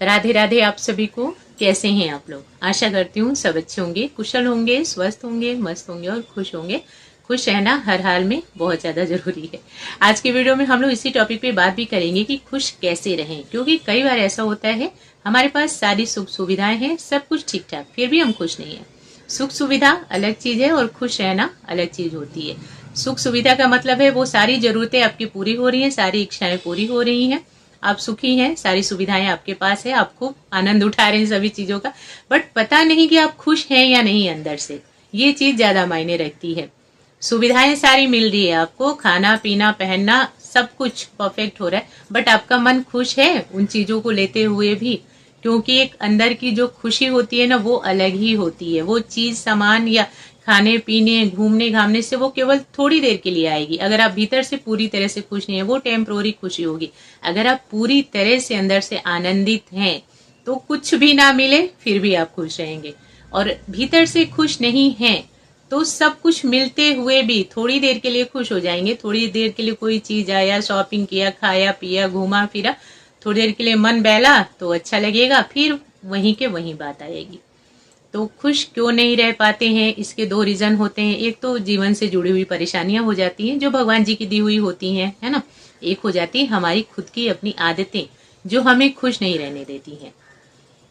राधे राधे आप सभी को। कैसे हैं आप लोग? आशा करती हूँ सब अच्छे होंगे, कुशल होंगे, स्वस्थ होंगे, मस्त होंगे और खुश होंगे। खुश रहना हर हाल में बहुत ज़्यादा ज़रूरी है। आज की वीडियो में हम लोग इसी टॉपिक पे बात भी करेंगे कि खुश कैसे रहें, क्योंकि कई बार ऐसा होता है हमारे पास सारी सुख सुविधाएं हैं, सब कुछ ठीक ठाक, फिर भी हम खुश नहीं है। सुख सुविधा अलग चीज़ है और खुश रहना अलग चीज़ होती है। सुख सुविधा का मतलब है वो सारी ज़रूरतें आपकी पूरी हो रही हैं, सारी इच्छाएं पूरी हो रही हैं, आप सुखी हैं, सारी सुविधाएं आपके पास है, आप खूब आनंद उठा रहे हैं सभी चीजों का, बट पता नहीं कि आप खुश हैं या नहीं अंदर से। ये चीज ज्यादा मायने रखती है। सुविधाएं सारी मिल रही है आपको, खाना पीना पहनना सब कुछ परफेक्ट हो रहा है, बट आपका मन खुश है उन चीजों को लेते हुए भी? क्योंकि एक अंदर की जो खुशी होती है ना, वो अलग ही होती है। वो चीज सामान या खाने पीने घूमने घामने से वो केवल थोड़ी देर के लिए आएगी। अगर आप भीतर से पूरी तरह से खुश नहीं है, वो टेम्पोररी खुशी होगी। अगर आप पूरी तरह से अंदर से आनंदित हैं तो कुछ भी ना मिले फिर भी आप खुश रहेंगे, और भीतर से खुश नहीं हैं तो सब कुछ मिलते हुए भी थोड़ी देर के लिए खुश हो जाएंगे। थोड़ी देर के लिए कोई चीज आया, शॉपिंग किया, खाया पिया, घूमा फिरा, थोड़ी देर के लिए मन बहला तो अच्छा लगेगा, फिर वहीं के वहीं बात आएगी। तो खुश क्यों नहीं रह पाते हैं? इसके दो रीजन होते हैं। एक तो जीवन से जुड़ी हुई परेशानियां हो जाती हैं जो भगवान जी की दी हुई होती हैं, है ना। एक हो जाती है हमारी खुद की अपनी आदतें जो हमें खुश नहीं रहने देती हैं।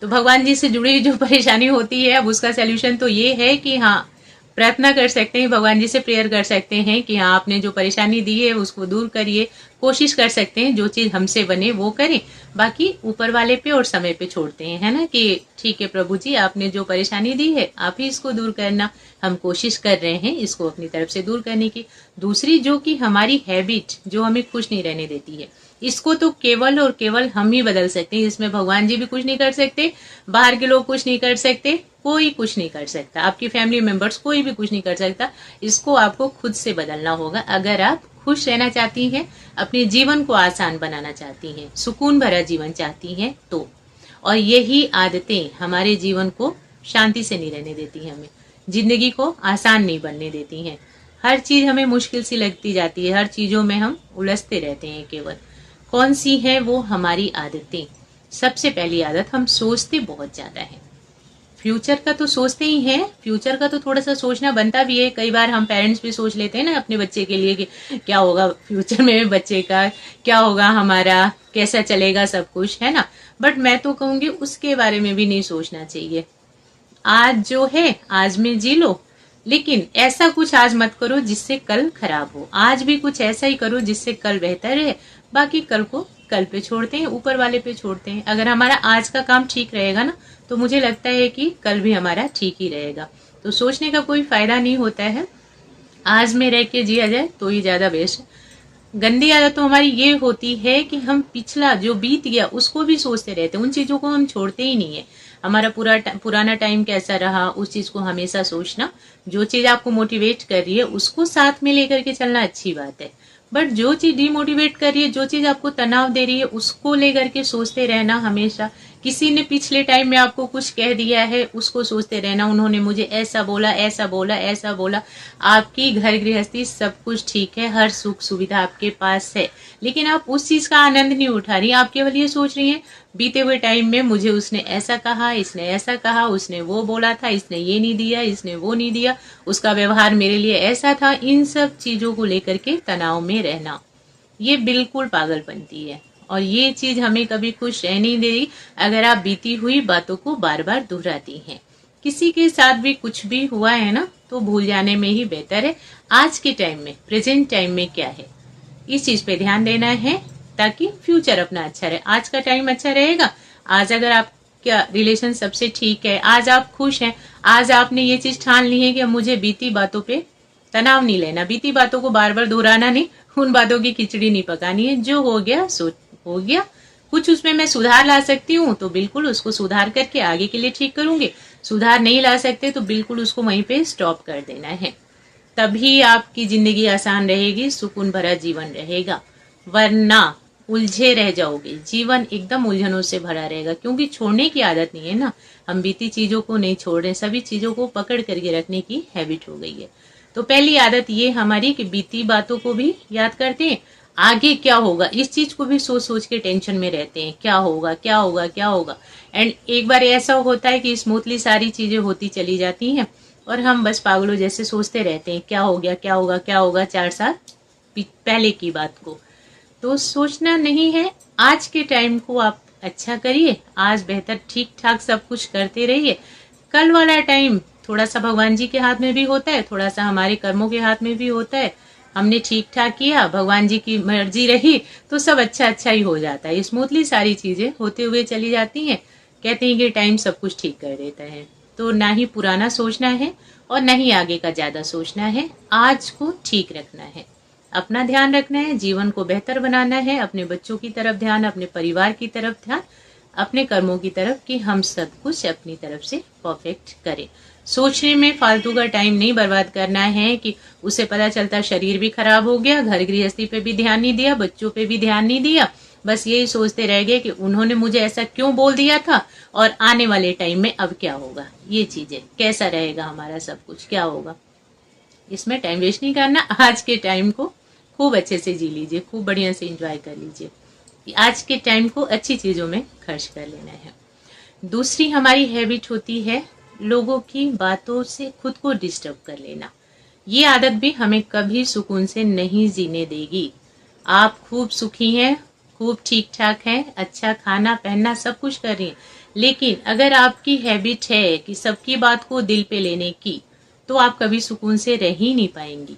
तो भगवान जी से जुड़ी जो परेशानी होती है, अब उसका सोल्यूशन तो ये है कि हाँ, प्रार्थना कर सकते हैं, भगवान जी से प्रेयर कर सकते हैं कि हाँ आपने जो परेशानी दी है उसको दूर करिए। कोशिश कर सकते हैं जो चीज हमसे बने वो करें, बाकी ऊपर वाले पे और समय पे छोड़ते हैं, है ना, कि ठीक है प्रभु जी आपने जो परेशानी दी है आप ही इसको दूर करना, हम कोशिश कर रहे हैं इसको अपनी तरफ से दूर करने की। दूसरी जो कि हमारी हैबिट जो हमें खुश नहीं रहने देती है, इसको तो केवल और केवल हम ही बदल सकते हैं। इसमें भगवान जी भी कुछ नहीं कर सकते, बाहर के लोग कुछ नहीं कर सकते, कोई कुछ नहीं कर सकता, आपकी फैमिली मेंबर्स कोई भी कुछ नहीं कर सकता। इसको आपको खुद से बदलना होगा। अगर आप खुश रहना चाहती हैं, अपने जीवन को आसान बनाना चाहती हैं, सुकून भरा जीवन चाहती हैं तो, और यही आदतें हमारे जीवन को शांति से नहीं रहने देती हैं, हमें जिंदगी को आसान नहीं बनने देती हैं। हर चीज हमें मुश्किल सी लगती जाती है, हर चीजों में हम उलझते रहते हैं। केवल कौन सी है वो? हमारी आदतें। सबसे पहली आदत, हम सोचते बहुत ज्यादा है। फ्यूचर का तो सोचते ही हैं, फ्यूचर का तो थोड़ा सा सोचना बनता भी है। कई बार हम पेरेंट्स भी सोच लेते हैं ना अपने बच्चे के लिए कि क्या होगा फ्यूचर में, बच्चे का क्या होगा, हमारा कैसा चलेगा सब कुछ, है ना। बट मैं तो कहूंगी उसके बारे में भी नहीं सोचना चाहिए। आज जो है आज में जी लो, लेकिन ऐसा कुछ आज मत करो जिससे कल खराब हो। आज भी कुछ ऐसा ही करो जिससे कल बेहतर है, बाकी कल को कल पे छोड़ते हैं, ऊपर वाले पे छोड़ते हैं। अगर हमारा आज का काम ठीक रहेगा ना, तो मुझे लगता है कि कल भी हमारा ठीक ही रहेगा। तो सोचने का कोई फायदा नहीं होता है, आज में रह के जिया जाए तो ही ज्यादा बेस्ट है। गंदी आदत तो हमारी ये होती है कि हम पिछला जो बीत गया उसको भी सोचते रहते हैं, उन चीजों को हम छोड़ते ही नहीं है। हमारा पुराना टाइम कैसा रहा उस चीज को हमेशा सोचना। जो चीज आपको मोटिवेट कर रही है उसको साथ में लेकर के चलना अच्छी बात है, बट जो चीज डिमोटिवेट कर रही है, जो चीज आपको तनाव दे रही है, उसको लेकर के सोचते रहना हमेशा। किसी ने पिछले टाइम में आपको कुछ कह दिया है उसको सोचते रहना, उन्होंने मुझे ऐसा बोला ऐसा बोला ऐसा बोला। आपकी घर गृहस्थी सब कुछ ठीक है, हर सुख सुविधा आपके पास है, लेकिन आप उस चीज का आनंद नहीं उठा रही। आप केवल ये सोच रही हैं बीते हुए टाइम में मुझे उसने ऐसा कहा, इसने ऐसा कहा, उसने वो बोला था, इसने ये नहीं दिया, इसने वो नहीं दिया, उसका व्यवहार मेरे लिए ऐसा था। इन सब चीजों को लेकर के तनाव में रहना, ये बिल्कुल पागलपंती है, और ये चीज हमें कभी खुश रह नहीं दे रही। अगर आप बीती हुई बातों को बार बार दोहराती हैं, किसी के साथ भी कुछ भी हुआ है ना, तो भूल जाने में ही बेहतर है। आज के टाइम में, प्रेजेंट टाइम में क्या है, इस चीज पे ध्यान देना है ताकि फ्यूचर अपना अच्छा रहे। आज का टाइम अच्छा रहेगा, आज अगर आपका रिलेशन सबसे ठीक है, आज आप खुश हैं, आज आपने ये चीज ठान ली है कि मुझे बीती बातों पे तनाव नहीं लेना, बीती बातों को बार बार दोहराना नहीं, उन बातों की खिचड़ी नहीं पकानी है। जो हो गया सो हो गया, कुछ उसमें मैं सुधार ला सकती हूँ तो बिल्कुल उसको सुधार करके आगे के लिए ठीक करूंगी। सुधार नहीं ला सकते तो बिल्कुल उसको वहीं पे स्टॉप कर देना है, तभी आपकी जिंदगी आसान रहेगी, सुकून भरा जीवन रहेगा। वरना उलझे रह जाओगे, जीवन एकदम उलझनों से भरा रहेगा, क्योंकि छोड़ने की आदत नहीं है ना। हम बीती चीजों को नहीं छोड़ रहे, सभी चीजों को पकड़ करके रखने की हैबिट हो गई है। तो पहली आदत ये हमारी कि बीती बातों को भी याद करते हैं, आगे क्या होगा इस चीज को भी सोच सोच के टेंशन में रहते हैं, क्या होगा क्या होगा क्या होगा। एंड एक बार ऐसा होता है कि स्मूथली सारी चीजें होती चली जाती हैं और हम बस पागलों जैसे सोचते रहते हैं क्या हो गया क्या होगा क्या होगा 4 साल पहले की बात को। तो सोचना नहीं है, आज के टाइम को आप अच्छा करिए, आज बेहतर ठीक ठाक सब कुछ करते रहिए। कल वाला टाइम थोड़ा सा भगवान जी के हाथ में भी होता है, थोड़ा सा हमारे कर्मों के हाथ में भी होता है। हमने ठीक ठाक किया, भगवान जी की मर्जी रही तो सब अच्छा अच्छा ही हो जाता है, स्मूथली सारी चीजें होते हुए चली जाती हैं। कहते हैं कि टाइम सब कुछ ठीक कर देता है। तो ना ही पुराना सोचना है और ना ही आगे का ज्यादा सोचना है, आज को ठीक रखना है, अपना ध्यान रखना है, जीवन को बेहतर बनाना है, अपने बच्चों की तरफ ध्यान, अपने परिवार की तरफ ध्यान, अपने कर्मों की तरफ कि हम सब कुछ अपनी तरफ से परफेक्ट करें। सोचने में फालतू का टाइम नहीं बर्बाद करना है कि उसे पता चलता शरीर भी खराब हो गया, घर गृहस्थी पे भी ध्यान नहीं दिया, बच्चों पे भी ध्यान नहीं दिया, बस यही सोचते रह गए कि उन्होंने मुझे ऐसा क्यों बोल दिया था और आने वाले टाइम में अब क्या होगा, ये चीजें कैसा रहेगा, हमारा सब कुछ क्या होगा। इसमें टाइम वेस्ट नहीं करना, आज के टाइम को खूब अच्छे से जी लीजिए, खूब बढ़िया से एंजॉय कर लीजिए। आज के टाइम को अच्छी चीजों में खर्च कर लेना है। दूसरी हमारी हैबिट होती है लोगों की बातों से खुद को डिस्टर्ब कर लेना। ये आदत भी हमें कभी सुकून से नहीं जीने देगी। आप खूब सुखी हैं, खूब ठीक ठाक हैं, अच्छा खाना पहनना सब कुछ कर रही हैं, लेकिन अगर आपकी हैबिट है कि सबकी बात को दिल पे लेने की, तो आप कभी सुकून से रह ही नहीं पाएंगी।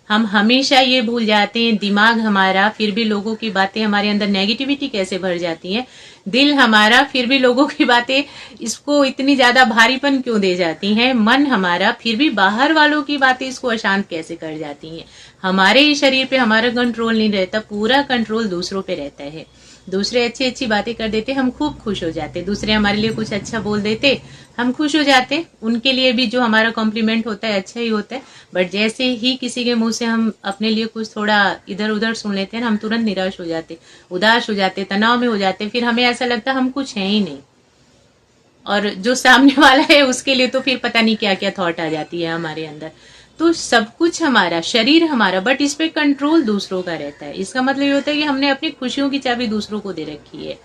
हम हमेशा ये भूल जाते हैं, दिमाग हमारा फिर भी लोगों की बातें, हमारे अंदर नेगेटिविटी कैसे भर जाती है, दिल हमारा फिर भी लोगों की बातें इसको इतनी ज्यादा भारीपन क्यों दे जाती हैं, मन हमारा फिर भी बाहर वालों की बातें इसको अशांत कैसे कर जाती हैं। हमारे ही शरीर पे हमारा कंट्रोल नहीं रहता, पूरा कंट्रोल दूसरों पे रहता है। दूसरे अच्छी अच्छी बातें कर देते, हम खूब खुश हो जाते, दूसरे हमारे लिए कुछ अच्छा बोल देते, हम खुश हो जाते, उनके लिए भी जो हमारा कॉम्प्लीमेंट होता है अच्छा ही होता है। बट जैसे ही किसी के मुंह से हम अपने लिए कुछ थोड़ा इधर उधर सुन लेते हैं, हम तुरंत निराश हो जाते, उदास हो जाते, तनाव में हो जाते, फिर हमें ऐसा लगता है हम कुछ है ही नहीं, और जो सामने वाला है उसके लिए तो फिर पता नहीं क्या क्या थॉट आ जाती है हमारे अंदर। तो सब कुछ हमारा, शरीर हमारा, बट इस पे कंट्रोल दूसरों का रहता है। इसका मतलब ये होता है कि हमने अपनी खुशियों की चाबी दूसरों को दे रखी है।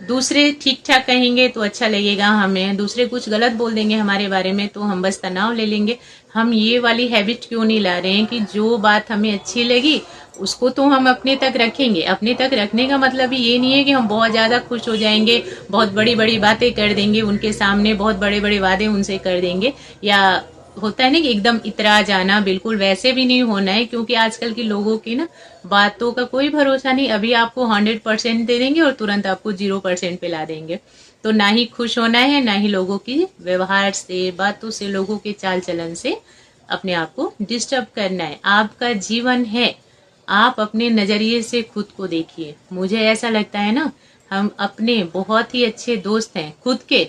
दूसरे ठीक ठाक कहेंगे तो अच्छा लगेगा हमें, दूसरे कुछ गलत बोल देंगे हमारे बारे में तो हम बस तनाव ले लेंगे। हम ये वाली हैबिट क्यों नहीं ला रहे हैं कि जो बात हमें अच्छी लगी उसको तो हम अपने तक रखेंगे। अपने तक रखने का मतलब ये नहीं है कि हम बहुत ज्यादा खुश हो जाएंगे, बहुत बड़ी बड़ी बातें कर देंगे उनके सामने, बहुत बड़े बड़े वादे उनसे कर देंगे, या होता है ना कि एकदम इतरा जाना, बिल्कुल वैसे भी नहीं होना है। क्योंकि आजकल के लोगों की ना बातों का कोई भरोसा नहीं, अभी आपको 100% दे देंगे और तुरंत आपको 0% पे ला देंगे। तो ना ही खुश होना है, ना ही लोगों की व्यवहार से, बातों से, लोगों के चाल चलन से अपने आप को डिस्टर्ब करना है। आपका जीवन है, आप अपने नजरिए से खुद को देखिए। मुझे ऐसा लगता है ना, हम अपने बहुत ही अच्छे दोस्त हैं खुद के,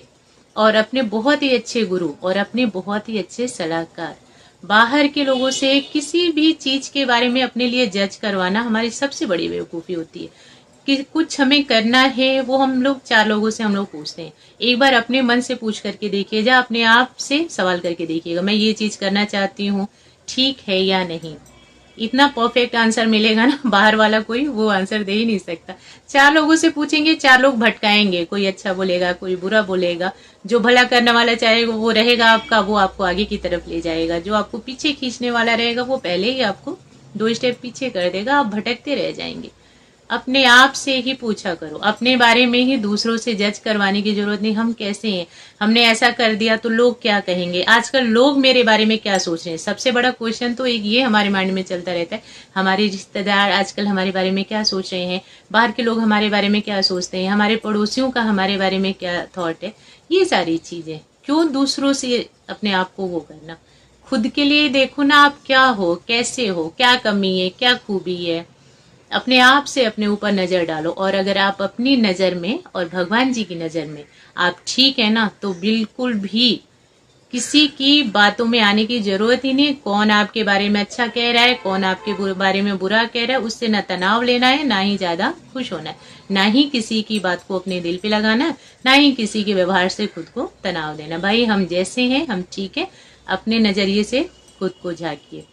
और अपने बहुत ही अच्छे गुरु, और अपने बहुत ही अच्छे सलाहकार। बाहर के लोगों से किसी भी चीज के बारे में अपने लिए जज करवाना हमारी सबसे बड़ी बेवकूफी होती है। कि कुछ हमें करना है वो हम लोग 4 लोगों से हम लोग पूछते हैं, एक बार अपने मन से पूछ करके देखिएगा, अपने आप से सवाल करके देखिएगा, मैं ये चीज करना चाहती हूँ, ठीक है या नहीं। इतना परफेक्ट आंसर मिलेगा ना, बाहर वाला कोई वो आंसर दे ही नहीं सकता। 4 लोगों से पूछेंगे, 4 लोग भटकाएंगे, कोई अच्छा बोलेगा, कोई बुरा बोलेगा। जो भला करने वाला चाहेगा वो रहेगा आपका, वो आपको आगे की तरफ ले जाएगा। जो आपको पीछे खींचने वाला रहेगा वो पहले ही आपको 2 स्टेप पीछे कर देगा, आप भटकते रह जाएंगे। अपने आप से ही पूछा करो, अपने बारे में ही दूसरों से जज करवाने की जरूरत नहीं। हम कैसे हैं, हमने ऐसा कर दिया तो लोग क्या कहेंगे, आजकल लोग मेरे बारे में क्या सोच रहे हैं, सबसे बड़ा क्वेश्चन तो एक ये हमारे माइंड में चलता रहता है। हमारे रिश्तेदार आजकल हमारे बारे में क्या सोच रहे हैं, बाहर के लोग हमारे बारे में क्या सोचते हैं, हमारे पड़ोसियों का हमारे बारे में क्या थॉट है। ये सारी चीजें क्यों दूसरों से अपने आप को वो करना, खुद के लिए देखो ना, आप क्या हो, कैसे हो, क्या कमी है, क्या खूबी है। अपने आप से अपने ऊपर नजर डालो, और अगर आप अपनी नजर में और भगवान जी की नजर में आप ठीक है ना, तो बिल्कुल भी किसी की बातों में आने की जरूरत ही नहीं। कौन आपके बारे में अच्छा कह रहा है, कौन आपके बारे में बुरा कह रहा है, उससे ना तनाव लेना है, ना ही ज्यादा खुश होना है, ना ही किसी की बात को अपने दिल पे लगाना है, ना ही किसी के व्यवहार से खुद को तनाव देना। भाई हम जैसे हैं हम ठीक है, अपने नजरिए से खुद को झांकिए।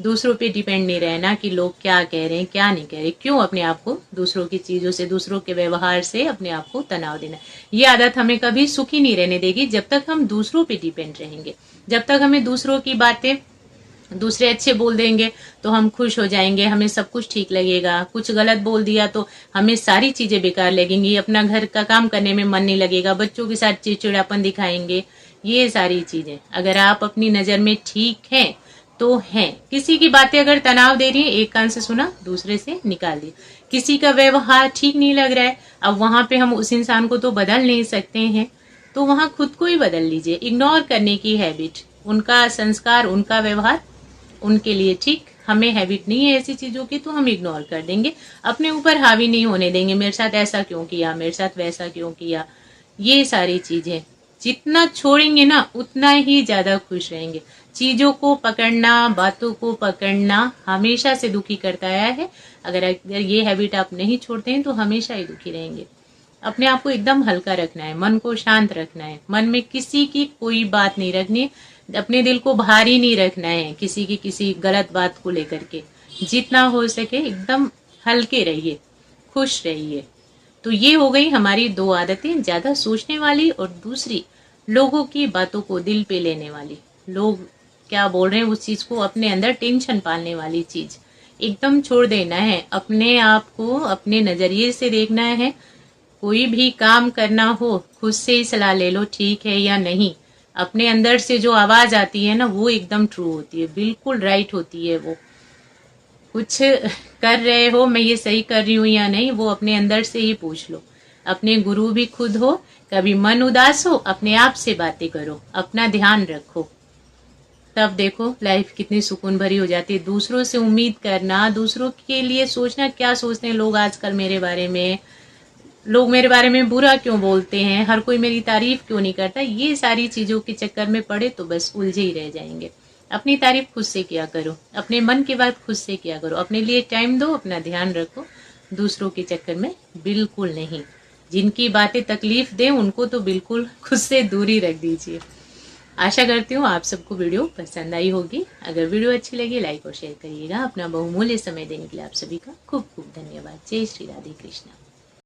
दूसरों पे डिपेंड नहीं रहना कि लोग क्या कह रहे हैं क्या नहीं कह रहे। क्यों अपने आप को दूसरों की चीजों से, दूसरों के व्यवहार से अपने आप को तनाव देना। ये आदत हमें कभी सुखी नहीं रहने देगी जब तक हम दूसरों पे डिपेंड रहेंगे। जब तक हमें दूसरों की बातें, दूसरे अच्छे बोल देंगे तो हम खुश हो जाएंगे, हमें सब कुछ ठीक लगेगा। कुछ गलत बोल दिया तो हमें सारी चीजें बेकार लगेंगी, अपना घर का काम करने में मन नहीं लगेगा, बच्चों के साथ चिड़चिड़ापन दिखाएंगे। ये सारी चीजें अगर आप अपनी नजर में ठीक हैं तो हैं। किसी की बातें अगर तनाव दे रही है, एक कान से सुना दूसरे से निकाल दिया। किसी का व्यवहार ठीक नहीं लग रहा है, अब वहां पे हम उस इंसान को तो बदल नहीं सकते हैं, तो वहां खुद को ही बदल लीजिए। इग्नोर करने की हैबिट, उनका संस्कार, उनका व्यवहार उनके लिए ठीक, हमें हैबिट नहीं है ऐसी चीजों की तो हम इग्नोर कर देंगे। अपने ऊपर हावी नहीं होने देंगे, मेरे साथ ऐसा क्यों किया, मेरे साथ वैसा क्यों किया। ये सारी चीजें जितना छोड़ेंगे ना उतना ही ज्यादा खुश रहेंगे। चीजों को पकड़ना, बातों को पकड़ना हमेशा से दुखी करता आया है। अगर ये हैबिट आप नहीं छोड़ते हैं तो हमेशा ही दुखी रहेंगे। अपने आप को एकदम हल्का रखना है, मन को शांत रखना है, मन में किसी की कोई बात नहीं रखनी, अपने दिल को भारी नहीं रखना है किसी की किसी गलत बात को लेकर के। जितना हो सके एकदम हल्के रहिए, खुश रहिए। तो ये हो गई हमारी दो आदतें, ज्यादा सोचने वाली और दूसरी लोगों की बातों को दिल पे लेने वाली। लोग क्या बोल रहे हैं उस चीज को अपने अंदर टेंशन पालने वाली चीज एकदम छोड़ देना है। अपने आप को अपने नजरिए से देखना है। कोई भी काम करना हो खुद से ही सलाह ले लो, ठीक है या नहीं। अपने अंदर से जो आवाज आती है ना वो एकदम ट्रू होती है, बिल्कुल राइट होती है। वो कुछ कर रहे हो, मैं ये सही कर रही हूँ या नहीं, वो अपने अंदर से ही पूछ लो। अपने गुरु भी खुद हो। कभी मन उदास हो, अपने आप से बातें करो, अपना ध्यान रखो, तब देखो लाइफ कितनी सुकून भरी हो जाती है। दूसरों से उम्मीद करना, दूसरों के लिए सोचना क्या सोचते हैं लोग आजकल मेरे बारे में, लोग मेरे बारे में बुरा क्यों बोलते हैं, हर कोई मेरी तारीफ क्यों नहीं करता, ये सारी चीजों के चक्कर में पड़े तो बस उलझे ही रह जाएंगे। अपनी तारीफ खुद से किया करो, अपने मन की बात खुद से किया करो, अपने लिए टाइम दो, अपना ध्यान रखो, दूसरों के चक्कर में बिल्कुल नहीं। जिनकी बातें तकलीफ दे उनको तो बिल्कुल खुद से दूरी रख दीजिए। आशा करती हूँ आप सबको वीडियो पसंद आई होगी। अगर वीडियो अच्छी लगी लाइक और शेयर करिएगा। अपना बहुमूल्य समय देने के लिए आप सभी का खूब खूब धन्यवाद। जय श्री राधे कृष्णा।